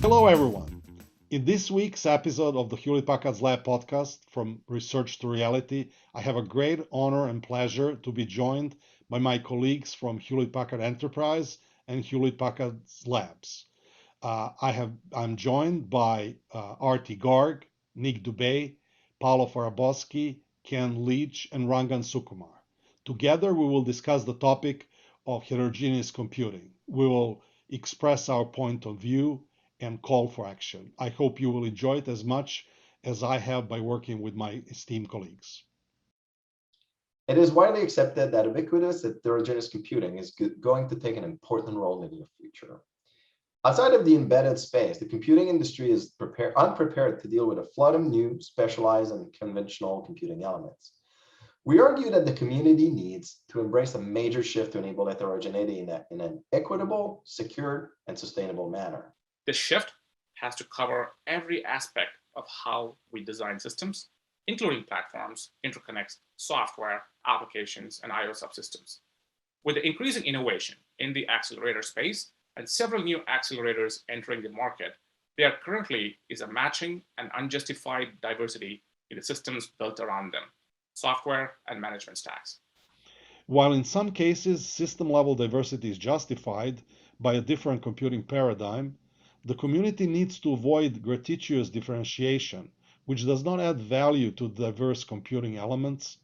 Hello, everyone. In this week's episode of the Hewlett-Packard's Lab podcast, From Research to Reality, I have a great honor and pleasure to be joined by my colleagues from Hewlett-Packard Enterprise and Hewlett-Packard's Labs. I'm joined by Artie Garg, Nick Dubé, Paolo Faraboschi, Ken Leach, and Rangan Sukumar. Together, we will discuss the topic of heterogeneous computing. We will express our point of view and call for action. I hope you will enjoy it as much as I have by working with my esteemed colleagues. It is widely accepted that ubiquitous heterogeneous computing is going to take an important role in the near future. Outside of the embedded space, the computing industry is unprepared to deal with a flood of new, specialized, and conventional computing elements. We argue that the community needs to embrace a major shift to enable heterogeneity in an equitable, secure, and sustainable manner. This shift has to cover every aspect of how we design systems, including platforms, interconnects, software, applications, and I/O subsystems. With the increasing innovation in the accelerator space and several new accelerators entering the market, there currently is a matching and unjustified diversity in the systems built around them, software and management stacks. While in some cases system-level diversity is justified by a different computing paradigm, the community needs to avoid gratuitous differentiation, which does not add value to diverse computing elements,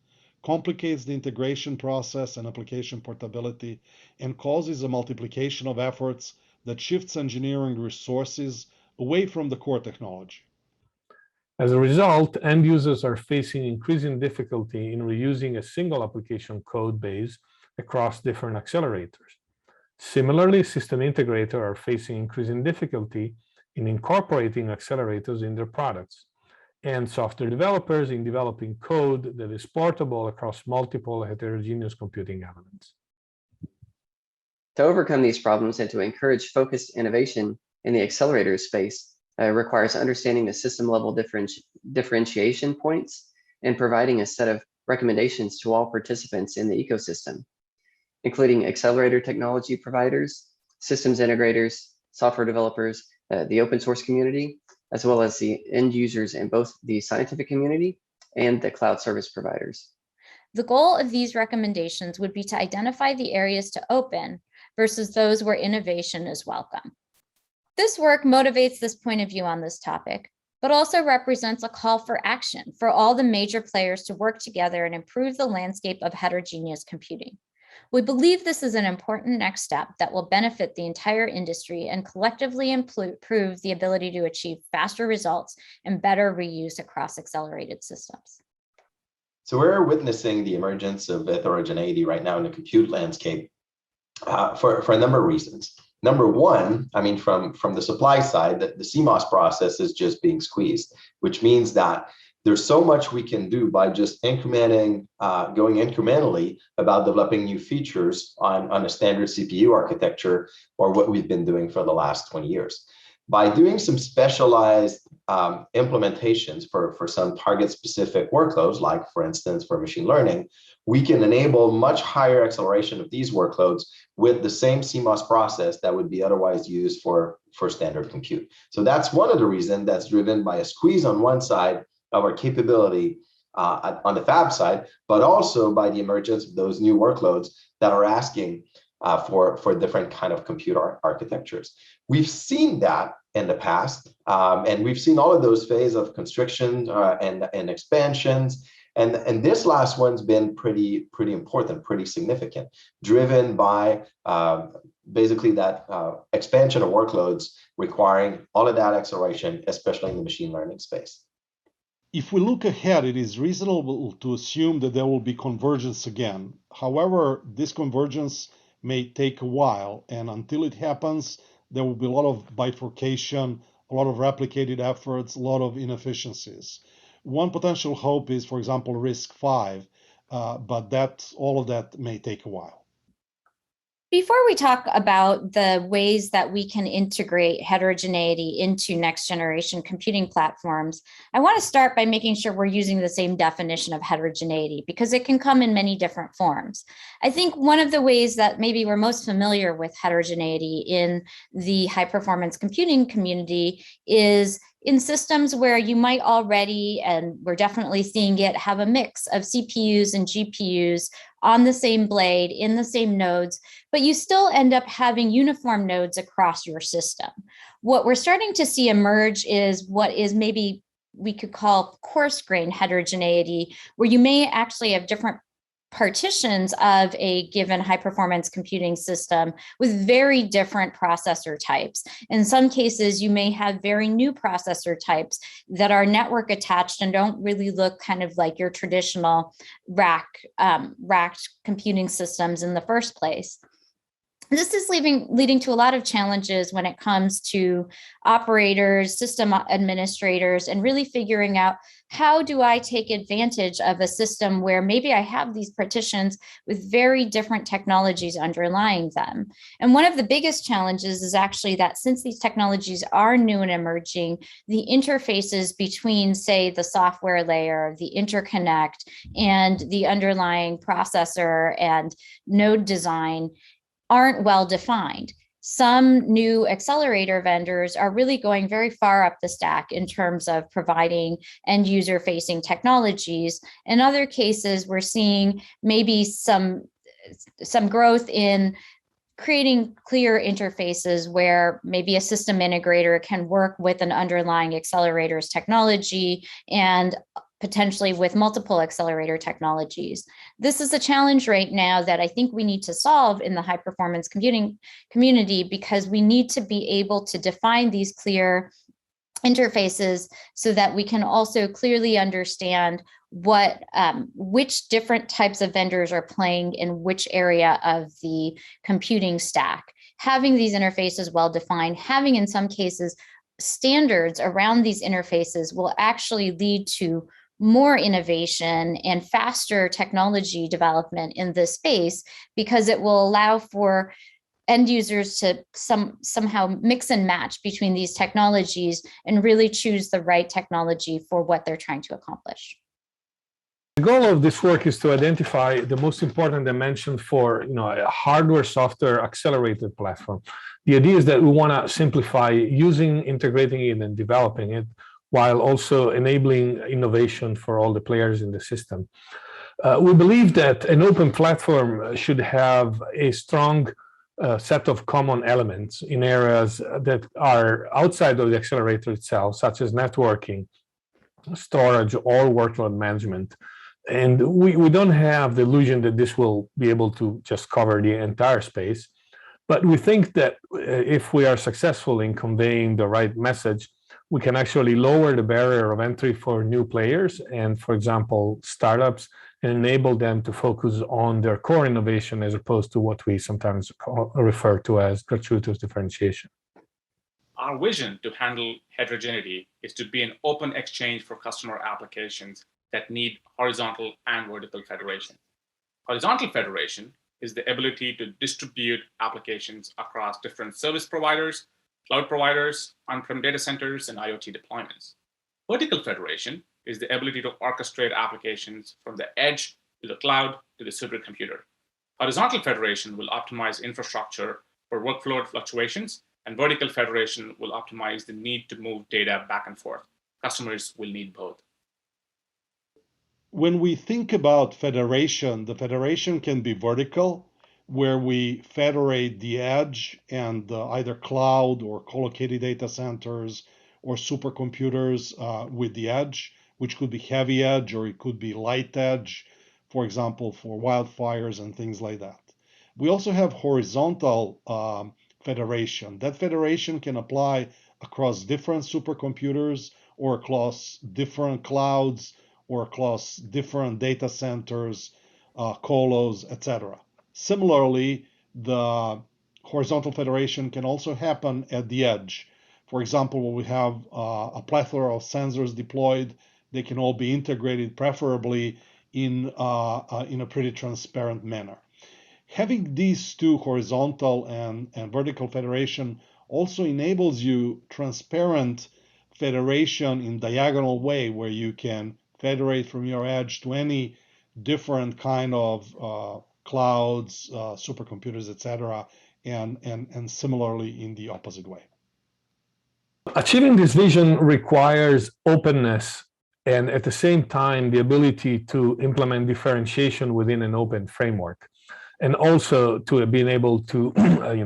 complicates the integration process and application portability, and causes a multiplication of efforts that shifts engineering resources away from the core technology. As a result, end users are facing increasing difficulty in reusing a single application code base across different accelerators. Similarly, system integrators are facing increasing difficulty in incorporating accelerators in their products, and software developers in developing code that is portable across multiple heterogeneous computing elements. To overcome these problems and to encourage focused innovation in the accelerator space requires understanding the system-level differentiation points and providing a set of recommendations to all participants in the ecosystem, including accelerator technology providers, systems integrators, software developers, the open source community, as well as the end users in both the scientific community and the cloud service providers. The goal of these recommendations would be to identify the areas to open versus those where innovation is welcome. This work motivates this point of view on this topic, but also represents a call for action for all the major players to work together and improve the landscape of heterogeneous computing. We believe this is an important next step that will benefit the entire industry and collectively improve the ability to achieve faster results and better reuse across accelerated systems. So we're witnessing the emergence of heterogeneity right now in the compute landscape for a number of reasons. Number one, from the supply side, the CMOS process is just being squeezed, which means that there's so much we can do by just going incrementally about developing new features on a standard CPU architecture, or what we've been doing for the last 20 years. By doing some specialized implementations for some target-specific workloads, like for instance, for machine learning, we can enable much higher acceleration of these workloads with the same CMOS process that would be otherwise used for standard compute. So that's one of the reasons that's driven by a squeeze on one side of our capability on the fab side, but also by the emergence of those new workloads that are asking for different kind of compute architectures. We've seen that in the past, and we've seen all of those phases of constriction and expansions. And this last one's been pretty important, pretty significant, driven by basically that expansion of workloads requiring all of that acceleration, especially in the machine learning space. If we look ahead, it is reasonable to assume that there will be convergence again. However, this convergence may take a while, and until it happens, there will be a lot of bifurcation, a lot of replicated efforts, a lot of inefficiencies. One potential hope is, for example, RISC-V, but all of that may take a while. Before we talk about the ways that we can integrate heterogeneity into next generation computing platforms, I want to start by making sure we're using the same definition of heterogeneity because it can come in many different forms. I think one of the ways that maybe we're most familiar with heterogeneity in the high performance computing community is in systems where you might already, and we're definitely seeing it, have a mix of CPUs and GPUs on the same blade in the same nodes, but you still end up having uniform nodes across your system. What we're starting to see emerge is what is maybe we could call coarse grain heterogeneity, where you may actually have different partitions of a given high performance computing system with very different processor types. In some cases, you may have very new processor types that are network attached and don't really look kind of like your traditional racked computing systems in the first place. This is leading to a lot of challenges when it comes to operators, system administrators, and really figuring out how do I take advantage of a system where maybe I have these partitions with very different technologies underlying them. And one of the biggest challenges is actually that since these technologies are new and emerging, the interfaces between, say, the software layer, the interconnect, and the underlying processor and node design aren't well defined. Some new accelerator vendors are really going very far up the stack in terms of providing end user facing technologies. In other cases, we're seeing maybe some growth in creating clear interfaces where maybe a system integrator can work with an underlying accelerator's technology and potentially with multiple accelerator technologies. This is a challenge right now that I think we need to solve in the high performance computing community because we need to be able to define these clear interfaces so that we can also clearly understand what which different types of vendors are playing in which area of the computing stack. Having these interfaces well defined, having in some cases standards around these interfaces will actually lead to more innovation and faster technology development in this space because it will allow for end users to somehow mix and match between these technologies and really choose the right technology for what they're trying to accomplish. The goal of this work is to identify the most important dimension for a hardware software accelerated platform. The idea is that we want to simplify using, integrating it, and developing it, while also enabling innovation for all the players in the system. We believe that an open platform should have a strong set of common elements in areas that are outside of the accelerator itself, such as networking, storage, or workload management. And we don't have the illusion that this will be able to just cover the entire space. But we think that if we are successful in conveying the right message, we can actually lower the barrier of entry for new players and, for example, startups, and enable them to focus on their core innovation as opposed to what we sometimes refer to as gratuitous differentiation. Our vision to handle heterogeneity is to be an open exchange for customer applications that need horizontal and vertical federation. Horizontal federation is the ability to distribute applications across different service providers, cloud providers, on-prem data centers, and IoT deployments. Vertical federation is the ability to orchestrate applications from the edge to the cloud to the supercomputer. Horizontal federation will optimize infrastructure for workload fluctuations, and vertical federation will optimize the need to move data back and forth. Customers will need both. When we think about federation, the federation can be vertical, where we federate the edge and either cloud or co-located data centers or supercomputers with the edge, which could be heavy edge or it could be light edge, for example, for wildfires and things like that. We also have horizontal federation. That federation can apply across different supercomputers or across different clouds or across different data centers, colos, etc. Similarly, the horizontal federation can also happen at the edge. For example, when we have a plethora of sensors deployed, they can all be integrated, preferably in a pretty transparent manner. Having these two, horizontal and vertical federation, also enables you transparent federation in diagonal way, where you can federate from your edge to any different kind of clouds, supercomputers, etc., and similarly in the opposite way. Achieving this vision requires openness and at the same time the ability to implement differentiation within an open framework, and also to being able to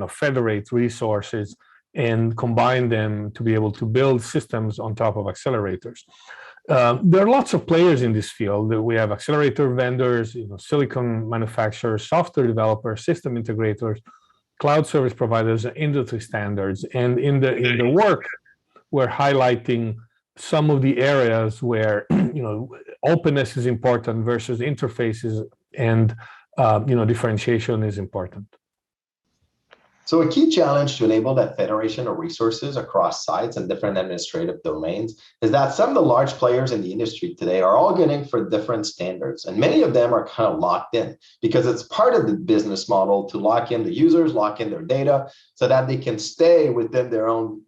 federate resources and combine them to be able to build systems on top of accelerators. There are lots of players in this field. We have accelerator vendors, silicon manufacturers, software developers, system integrators, cloud service providers, industry standards. And in the work, we're highlighting some of the areas where openness is important versus interfaces, and differentiation is important. So a key challenge to enable that federation of resources across sites and different administrative domains is that some of the large players in the industry today are all getting for different standards, and many of them are kind of locked in because it's part of the business model to lock in the users, lock in their data, so that they can stay within their own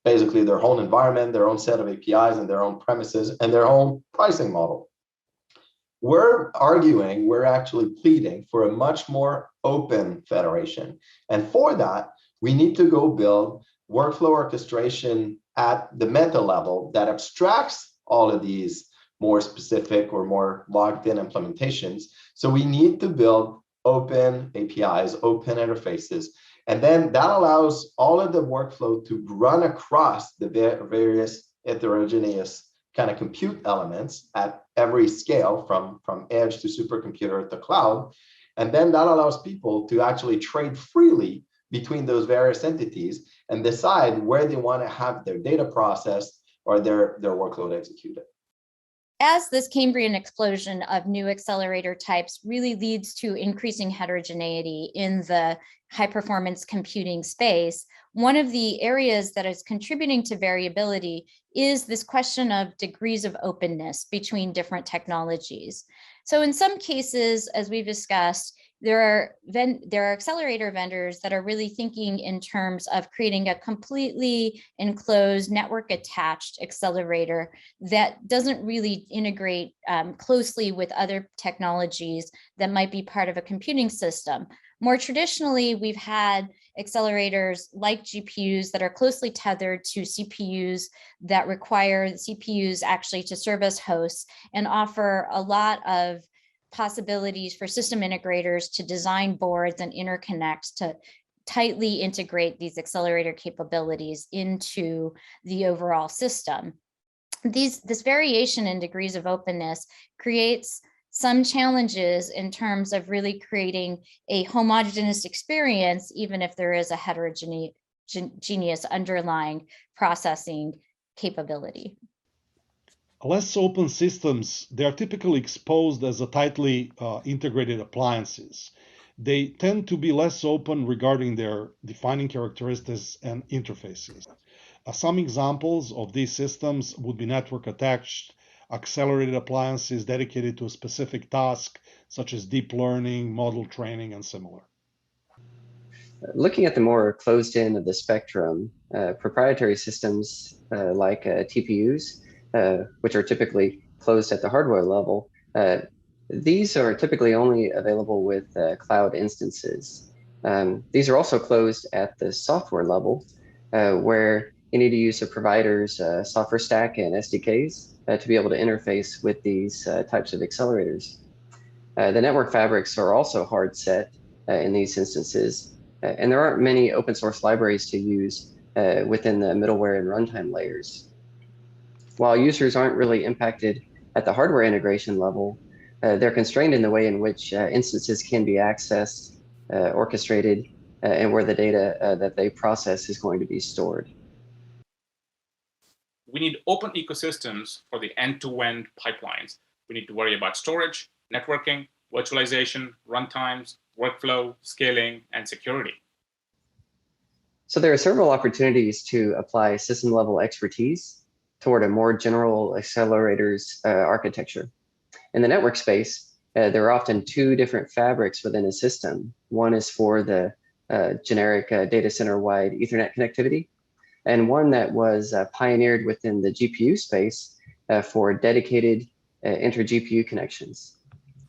basically their own environment, their own set of APIs, and their own premises, and their own pricing model. We're actually pleading for a much more open federation. And for that, we need to go build workflow orchestration at the meta level that abstracts all of these more specific or more logged in implementations. So we need to build open APIs, open interfaces. And then that allows all of the workflow to run across the various heterogeneous kind of compute elements at every scale, from edge to supercomputer to cloud. And then that allows people to actually trade freely between those various entities and decide where they want to have their data processed or their workload executed. As this Cambrian explosion of new accelerator types really leads to increasing heterogeneity in the high performance computing space, one of the areas that is contributing to variability is this question of degrees of openness between different technologies. So in some cases, as we've discussed, there are accelerator vendors that are really thinking in terms of creating a completely enclosed network attached accelerator that doesn't really integrate closely with other technologies that might be part of a computing system. More traditionally, we've had accelerators like GPUs that are closely tethered to CPUs that require CPUs actually to serve as hosts and offer a lot of possibilities for system integrators to design boards and interconnects to tightly integrate these accelerator capabilities into the overall system. This variation in degrees of openness creates some challenges in terms of really creating a homogeneous experience, even if there is a heterogeneous underlying processing capability. Less open systems, they are typically exposed as a tightly integrated appliances. They tend to be less open regarding their defining characteristics and interfaces. Some examples of these systems would be network attached accelerated appliances dedicated to a specific task, such as deep learning, model training, and similar. Looking at the more closed end of the spectrum, proprietary systems like TPUs, which are typically closed at the hardware level, these are typically only available with cloud instances. These are also closed at the software level, where you need to use a provider's software stack and SDKs to be able to interface with these types of accelerators. The network fabrics are also hard set in these instances, and there aren't many open source libraries to use within the middleware and runtime layers. While users aren't really impacted at the hardware integration level, they're constrained in the way in which instances can be accessed, orchestrated, and where the data that they process is going to be stored. We need open ecosystems for the end-to-end pipelines. We need to worry about storage, networking, virtualization, runtimes, workflow, scaling, and security. So there are several opportunities to apply system-level expertise toward a more general accelerators architecture. In the network space, there are often two different fabrics within a system. One is for the generic data center-wide Ethernet connectivity, and one that was pioneered within the GPU space for dedicated inter-GPU connections.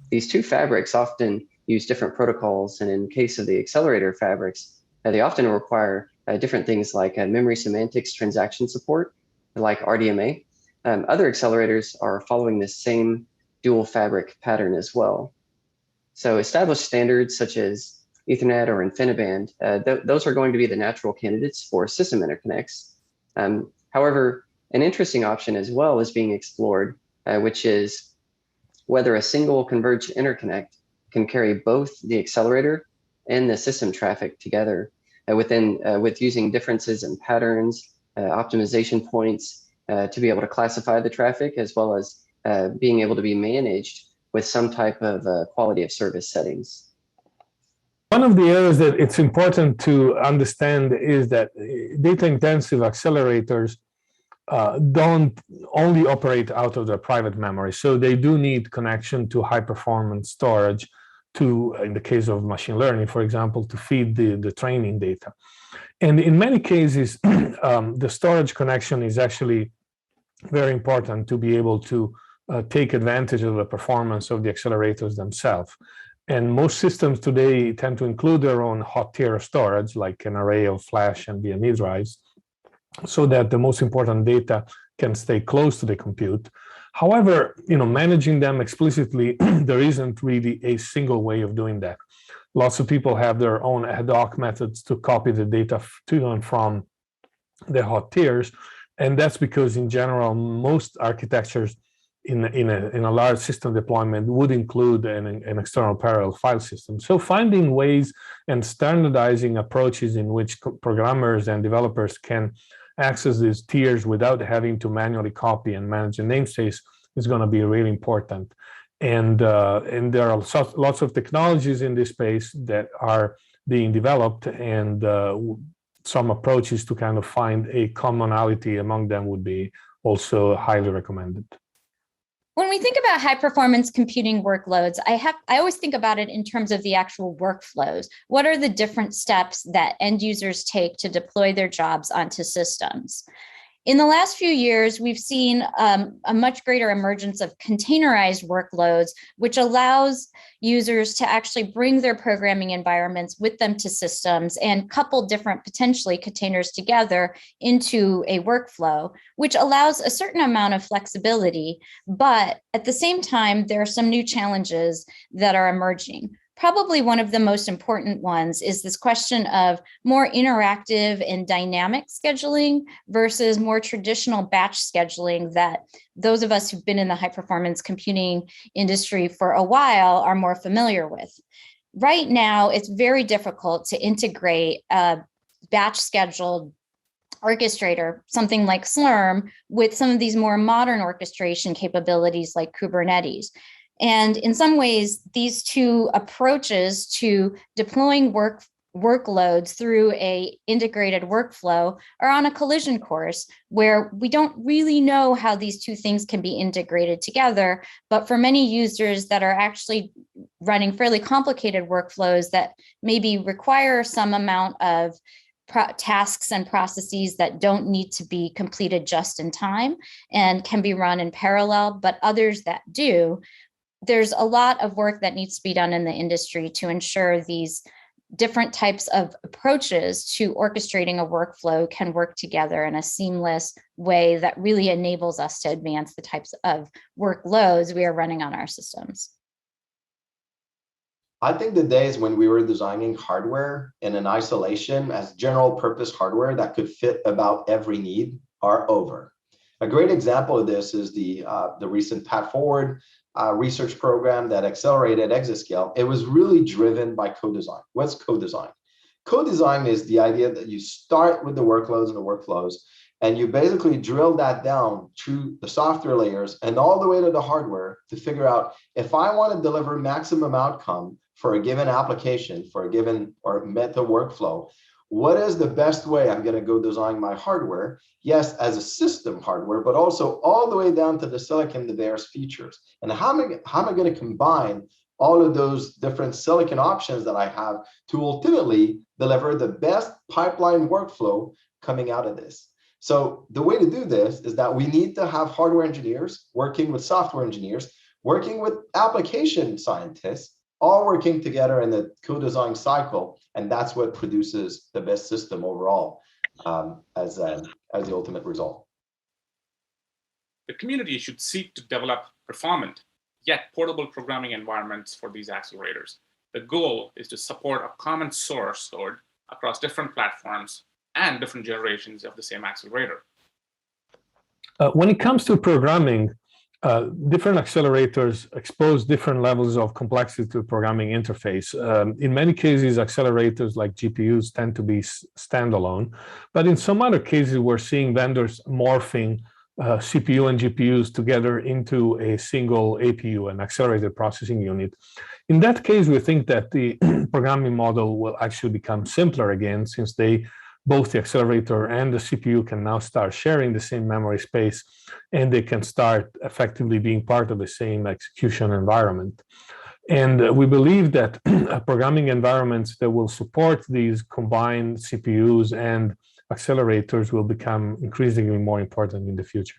These two fabrics often use different protocols, and in case of the accelerator fabrics, they often require different things like memory semantics transaction support, like RDMA. Other accelerators are following this same dual fabric pattern as well. So established standards such as Ethernet or InfiniBand, those are going to be the natural candidates for system interconnects. However, an interesting option as well is being explored, which is whether a single converged interconnect can carry both the accelerator and the system traffic together with using differences in patterns, optimization points to be able to classify the traffic, as well as being able to be managed with some type of quality of service settings. One of the areas that it's important to understand is that data-intensive accelerators don't only operate out of the private memory. So they do need connection to high-performance storage to, in the case of machine learning, for example, to feed the training data. And in many cases, the storage connection is actually very important to be able to take advantage of the performance of the accelerators themselves. And most systems today tend to include their own hot tier of storage, like an array of flash and NVMe drives, so that the most important data can stay close to the compute. However, managing them explicitly, there isn't really a single way of doing that. Lots of people have their own ad hoc methods to copy the data to and from the hot tiers, and that's because in general, most architectures in a large system deployment would include an external parallel file system. So finding ways and standardizing approaches in which programmers and developers can access these tiers without having to manually copy and manage the namespace is going to be really important. And there are lots of technologies in this space that are being developed, and some approaches to kind of find a commonality among them would be also highly recommended. When we think about high performance computing workloads, I always think about it in terms of the actual workflows. What are the different steps that end users take to deploy their jobs onto systems? In the last few years, we've seen a much greater emergence of containerized workloads, which allows users to actually bring their programming environments with them to systems and couple different potentially containers together into a workflow, which allows a certain amount of flexibility. But at the same time, there are some new challenges that are emerging. Probably one of the most important ones is this question of more interactive and dynamic scheduling versus more traditional batch scheduling that those of us who've been in the high performance computing industry for a while are more familiar with. Right now, it's very difficult to integrate a batch scheduled orchestrator, something like Slurm, with some of these more modern orchestration capabilities like Kubernetes. And in some ways, these two approaches to deploying workloads through a integrated workflow are on a collision course where we don't really know how these two things can be integrated together. But for many users that are actually running fairly complicated workflows that maybe require some amount of tasks and processes that don't need to be completed just in time and can be run in parallel, but others that do, there's a lot of work that needs to be done in the industry to ensure these different types of approaches to orchestrating a workflow can work together in a seamless way that really enables us to advance the types of workloads we are running on our systems. I think the days when we were designing hardware in an isolation as general purpose hardware that could fit about every need are over. A great example of this is the recent Path Forward research program that accelerated Exascale. It was really driven by co-design. What's co-design? Co-design is the idea that you start with the workloads and the workflows, and you basically drill that down to the software layers and all the way to the hardware to figure out if I want to deliver maximum outcome for a given application, for a given or meta workflow, what is the best way I'm going to go design my hardware? Yes, as a system hardware, but also all the way down to the silicon, the various features. And how am I going to combine all of those different silicon options that I have to ultimately deliver the best pipeline workflow coming out of this? So the way to do this is that we need to have hardware engineers working with software engineers, working with application scientists, all working together in the co-design cycle, and that's what produces the best system overall as the ultimate result. The community should seek to develop performant yet portable programming environments for these accelerators. The goal is to support a common source code across different platforms and different generations of the same accelerator. When it comes to programming, different accelerators expose different levels of complexity to the programming interface. In many cases, accelerators like GPUs tend to be standalone, but in some other cases, we're seeing vendors morphing CPU and GPUs together into a single APU, an accelerated processing unit. In that case, we think that the programming model will actually become simpler again, since both the accelerator and the CPU can now start sharing the same memory space, and they can start effectively being part of the same execution environment. And we believe that programming environments that will support these combined CPUs and accelerators will become increasingly more important in the future.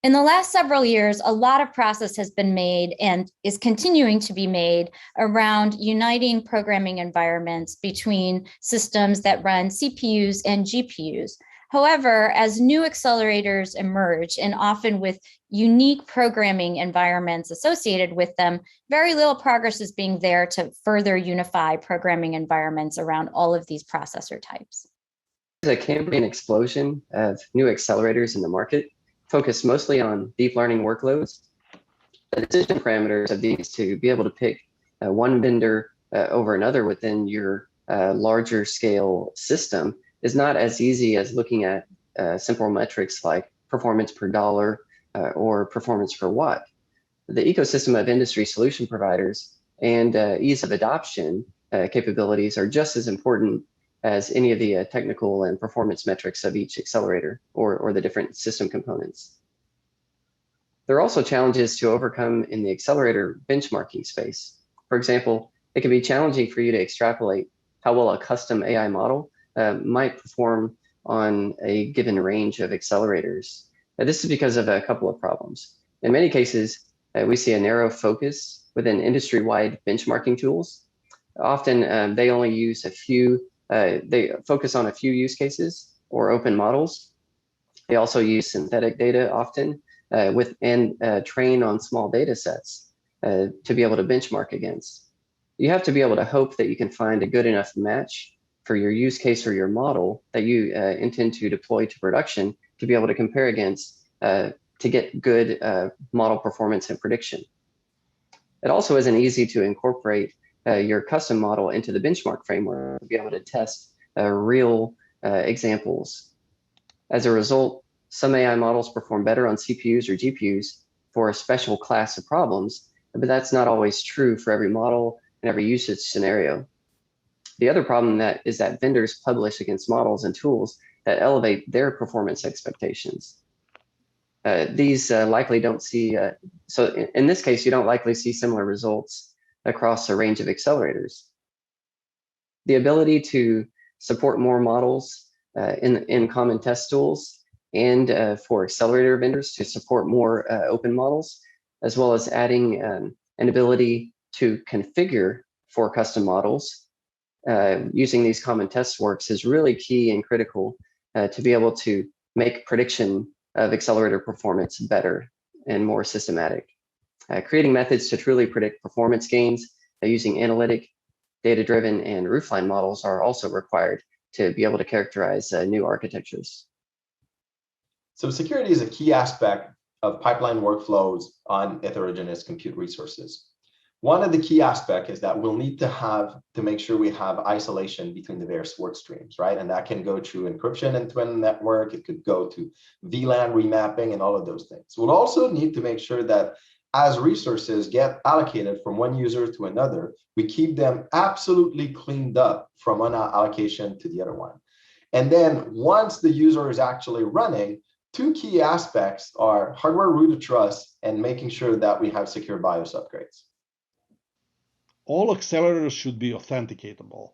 In the last several years, a lot of progress has been made and is continuing to be made around uniting programming environments between systems that run CPUs and GPUs. However, as new accelerators emerge, and often with unique programming environments associated with them, very little progress is being there to further unify programming environments around all of these processor types. There's a Cambrian explosion of new accelerators in the market, focused mostly on deep learning workloads. The decision parameters of these to be able to pick one vendor over another within your larger scale system is not as easy as looking at simple metrics like performance per dollar or performance per watt. The ecosystem of industry solution providers and ease of adoption capabilities are just as important as any of the technical and performance metrics of each accelerator or the different system components. There are also challenges to overcome in the accelerator benchmarking space. For example, it can be challenging for you to extrapolate how well a custom AI model might perform on a given range of accelerators. This is because of a couple of problems. In many cases, we see a narrow focus within industry-wide benchmarking tools. Often they only use a few they focus on a few use cases or open models. They also use synthetic data often and train on small data sets to be able to benchmark against. You have to be able to hope that you can find a good enough match for your use case or your model that you intend to deploy to production to be able to compare against to get good model performance and prediction. It also isn't easy to incorporate your custom model into the benchmark framework to be able to test real examples. As a result, some AI models perform better on CPUs or GPUs for a special class of problems, but that's not always true for every model and every usage scenario. The other problem is that vendors publish against models and tools that elevate their performance expectations. These likely don't see, so in this case, you don't likely see similar results across a range of accelerators. The ability to support more models in common test tools and for accelerator vendors to support more open models, as well as adding an ability to configure for custom models using these common test works is really key and critical to be able to make prediction of accelerator performance better and more systematic. Creating methods to truly predict performance gains using analytic, data-driven, and roofline models are also required to be able to characterize new architectures. So security is a key aspect of pipeline workflows on heterogeneous compute resources. One of the key aspects is that we'll need to make sure we have isolation between the various work streams, right? And that can go through encryption and twin network. It could go to VLAN remapping and all of those things. We'll also need to make sure that as resources get allocated from one user to another, we keep them absolutely cleaned up from one allocation to the other one. And then once the user is actually running, two key aspects are hardware root of trust and making sure that we have secure BIOS upgrades. All accelerators should be authenticatable.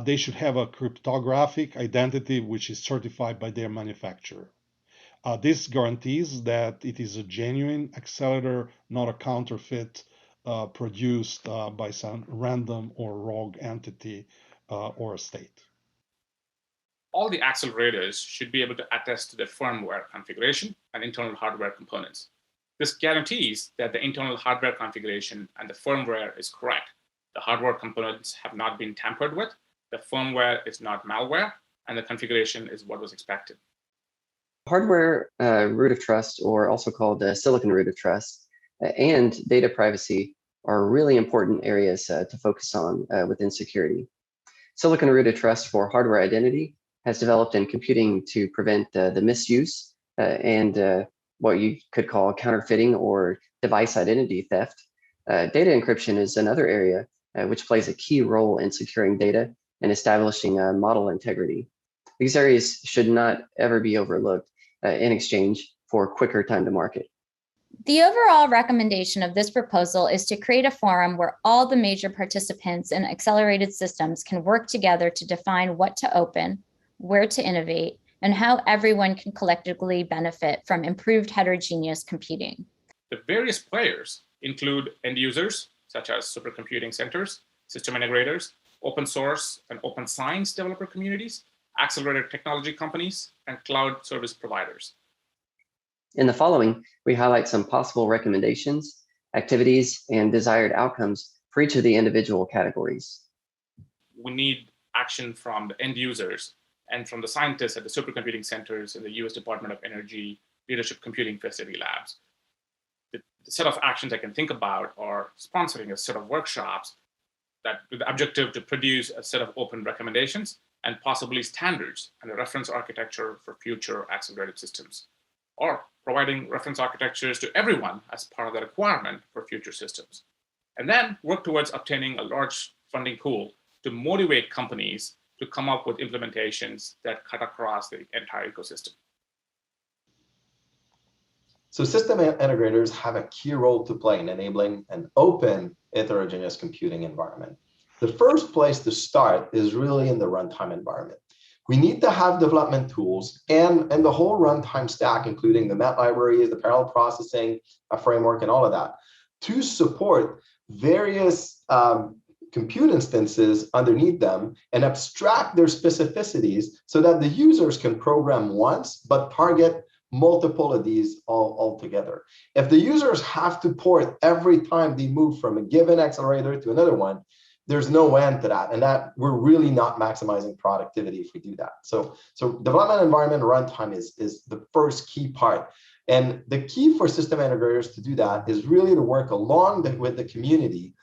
They should have a cryptographic identity which is certified by their manufacturer. This guarantees that it is a genuine accelerator, not a counterfeit produced by some random or rogue entity or a state. All the accelerators should be able to attest to the firmware configuration and internal hardware components. This guarantees that the internal hardware configuration and the firmware is correct. The hardware components have not been tampered with, the firmware is not malware, and the configuration is what was expected. Hardware root of trust, or also called silicon root of trust, and data privacy are really important areas to focus on within security. Silicon root of trust for hardware identity has developed in computing to prevent the misuse and what you could call counterfeiting or device identity theft. Data encryption is another area which plays a key role in securing data and establishing model integrity. These areas should not ever be overlooked in exchange for quicker time to market. The overall recommendation of this proposal is to create a forum where all the major participants in accelerated systems can work together to define what to open, where to innovate, and how everyone can collectively benefit from improved heterogeneous computing. The various players include end users, such as supercomputing centers, system integrators, open source and open science developer communities, accelerated technology companies, and cloud service providers. In the following, we highlight some possible recommendations, activities, and desired outcomes for each of the individual categories. We need action from the end users and from the scientists at the supercomputing centers in the US Department of Energy Leadership Computing Facility Labs. The set of actions I can think about are sponsoring a set of workshops that with the objective to produce a set of open recommendations and possibly standards and a reference architecture for future accelerated systems, or providing reference architectures to everyone as part of the requirement for future systems. And then work towards obtaining a large funding pool to motivate companies to come up with implementations that cut across the entire ecosystem. So system integrators have a key role to play in enabling an open heterogeneous computing environment. The first place to start is really in the runtime environment. We need to have development tools and the whole runtime stack, including the Met libraries, the parallel processing, a framework, and all of that, to support various compute instances underneath them and abstract their specificities so that the users can program once, but target multiple of these all together. If the users have to port every time they move from a given accelerator to another one, there's no end to that, and that we're really not maximizing productivity if we do that. So development environment runtime is the first key part. And the key for system integrators to do that is really to work along with the community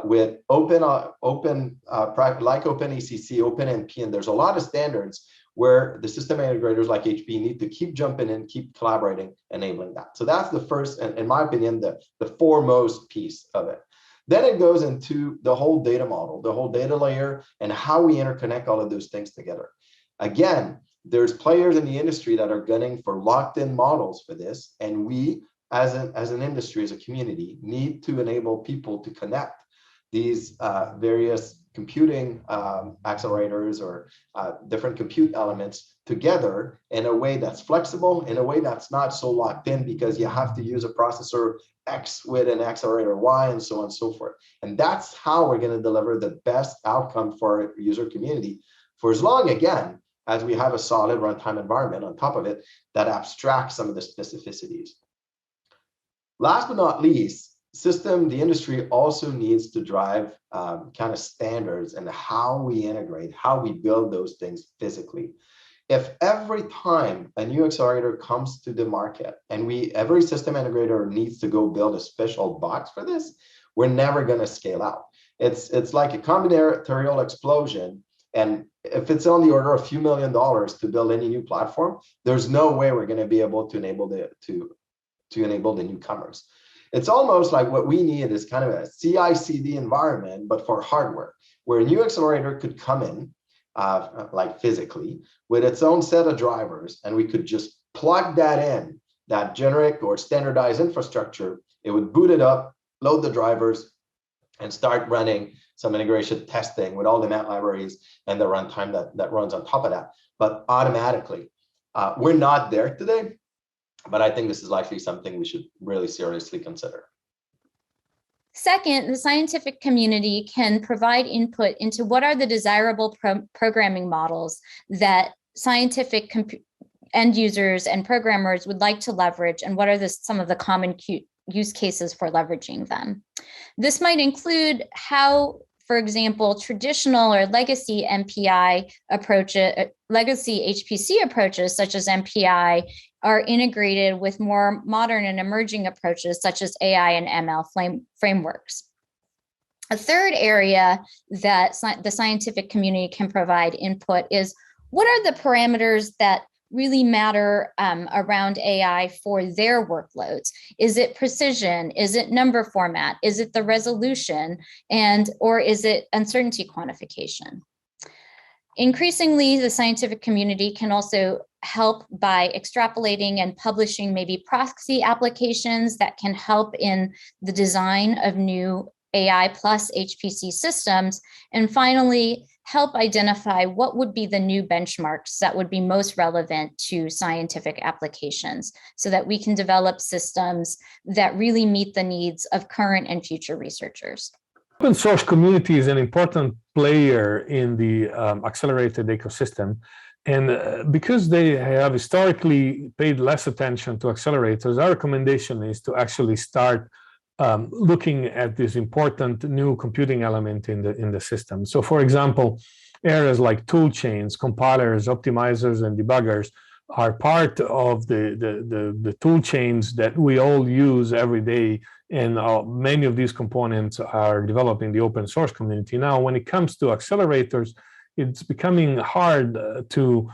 with open like OpenACC, OpenNP, and there's a lot of standards where the system integrators like HP need to keep jumping in, keep collaborating, enabling that. So that's the first, and in my opinion, the foremost piece of it. Then it goes into the whole data model, the whole data layer, and how we interconnect all of those things together. Again, there's players in the industry that are gunning for locked-in models for this, and we, as an industry, as a community, need to enable people to connect these various computing accelerators or different compute elements together in a way that's flexible, in a way that's not so locked in because you have to use a processor X with an accelerator Y and so on and so forth. And that's how we're going to deliver the best outcome for our user community for as long, again, as we have a solid runtime environment on top of it that abstracts some of the specificities. Last but not least, the industry also needs to drive kind of standards and how we integrate, how we build those things physically. If every time a new accelerator comes to the market and every system integrator needs to go build a special box for this, we're never going to scale out. It's like a combinatorial explosion. And if it's on the order of a few $1 million to build any new platform, there's no way we're going to be able to enable the newcomers. It's almost like what we need is kind of a CI/CD environment, but for hardware, where a new accelerator could come in, like physically, with its own set of drivers, and we could just plug that in, that generic or standardized infrastructure. It would boot it up, load the drivers, and start running some integration testing with all the mat libraries and the runtime that runs on top of that, but automatically. We're not there today, but I think this is likely something we should really seriously consider. Second, the scientific community can provide input into what are the desirable programming models that scientific end users and programmers would like to leverage, and what are some of the common use cases for leveraging them. This might include how, for example, traditional or legacy MPI approaches, legacy HPC approaches such as MPI are integrated with more modern and emerging approaches such as AI and ML frameworks. A third area that the scientific community can provide input is what are the parameters that really matter around AI for their workloads? Is it precision? Is it number format? Is it the resolution? Or is it uncertainty quantification? Increasingly, the scientific community can also help by extrapolating and publishing maybe proxy applications that can help in the design of new AI plus HPC systems. And finally, help identify what would be the new benchmarks that would be most relevant to scientific applications so that we can develop systems that really meet the needs of current and future researchers. Open source community is an important player in the accelerated ecosystem. And because they have historically paid less attention to accelerators, our recommendation is to actually start looking at this important new computing element in the system. So for example, areas like tool chains, compilers, optimizers, and debuggers are part of the tool chains that we all use every day. And many of these components are developed in the open source community. Now, when it comes to accelerators, it's becoming hard to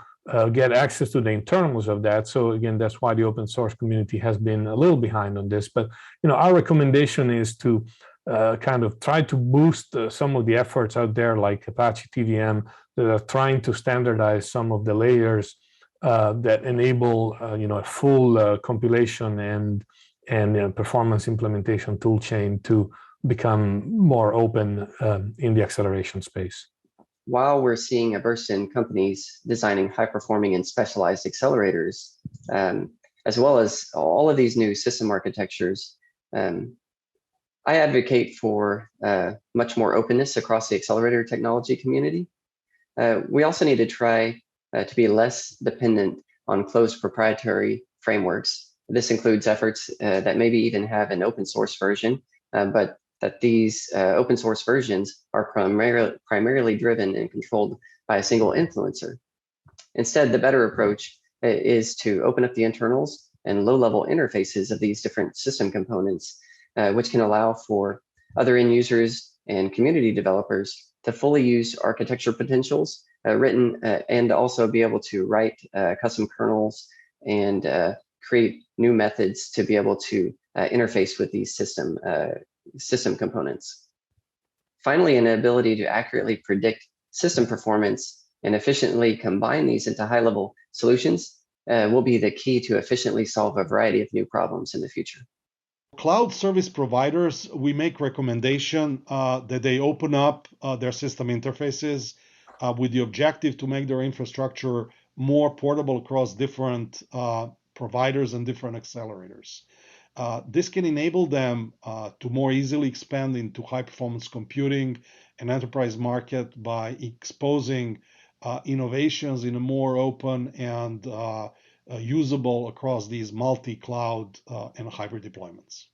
get access to the internals of that. So again, that's why the open source community has been a little behind on this. But our recommendation is to kind of try to boost some of the efforts out there, like Apache TVM, that are trying to standardize some of the layers that enable a full compilation and performance implementation toolchain to become more open in the acceleration space. While we're seeing a burst in companies designing high-performing and specialized accelerators, as well as all of these new system architectures, I advocate for much more openness across the accelerator technology community. We also need to try to be less dependent on closed proprietary frameworks. This includes efforts that maybe even have an open source version, but that these open source versions are primarily driven and controlled by a single influencer. Instead, the better approach is to open up the internals and low-level interfaces of these different system components, which can allow for other end users and community developers to fully use architecture potentials written and also be able to write custom kernels and create new methods to be able to interface with these system components. Finally, an ability to accurately predict system performance and efficiently combine these into high-level solutions will be the key to efficiently solve a variety of new problems in the future. Cloud service providers, we make recommendation that they open up their system interfaces with the objective to make their infrastructure more portable across different providers and different accelerators. This can enable them to more easily expand into high-performance computing and enterprise market by exposing innovations in a more open and usable across these multi-cloud and hybrid deployments.